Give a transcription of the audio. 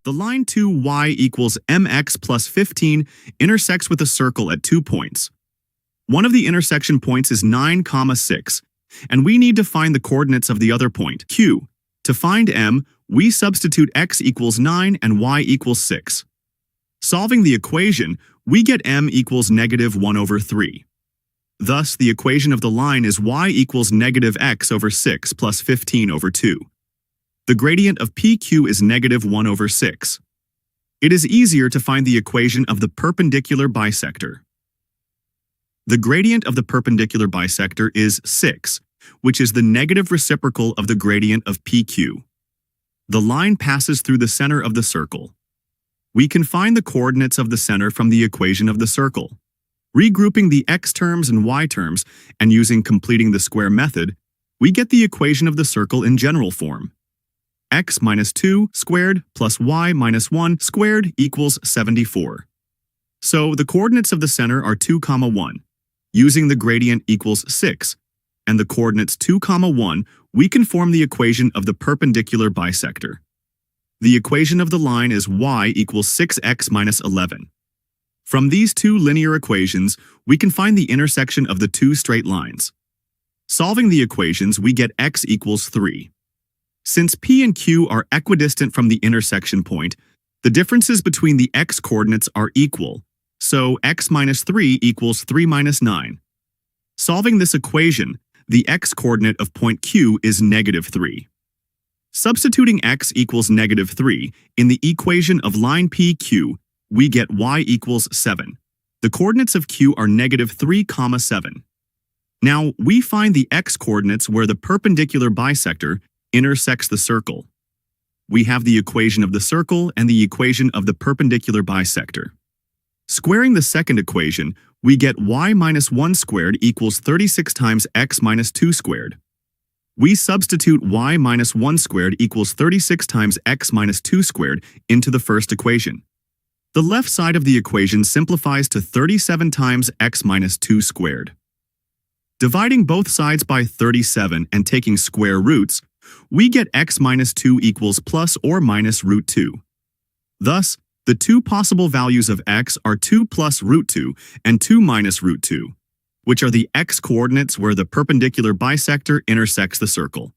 The line 2y equals mx plus 15 intersects with a circle at 2 points. One of the intersection points is 9, 6, and we need to find the coordinates of the other point, q. To find m, we substitute x equals 9 and y equals 6. Solving the equation, we get m equals -1/3. Thus, the equation of the line is y equals -x/6 plus 15/2. The gradient of PQ is -1/6. It is easier to find the equation of the perpendicular bisector. The gradient of the perpendicular bisector is 6, which is the negative reciprocal of the gradient of PQ. The line passes through the center of the circle. We can find the coordinates of the center from the equation of the circle. Regrouping the x terms and y terms and using completing the square method, we get the equation of the circle in general form. X minus 2 squared plus y minus 1 squared equals 74. So the coordinates of the center are 2, 1. Using the gradient equals 6, and the coordinates 2, 1, we can form the equation of the perpendicular bisector. The equation of the line is y equals 6x minus 11. From these two linear equations, we can find the intersection of the two straight lines. Solving the equations, we get x equals 3. Since p and q are equidistant from the intersection point, the differences between the x coordinates are equal, so x minus 3 equals 3 minus 9. Solving this equation, the x coordinate of point q is -3. Substituting x equals -3 in the equation of line PQ, we get y equals 7. The coordinates of q are -3, 7. Now, we find the x coordinates where the perpendicular bisector intersects the circle. We have the equation of the circle and the equation of the perpendicular bisector. Squaring the second equation, we get y minus 1 squared equals 36 times x minus 2 squared. We substitute y minus 1 squared equals 36 times x minus 2 squared into the first equation. The left side of the equation simplifies to 37 times x minus 2 squared. Dividing both sides by 37 and taking square roots, we get x minus 2 equals plus or minus root 2. Thus, the two possible values of x are 2 plus root 2 and 2 minus root 2, which are the x coordinates where the perpendicular bisector intersects the circle.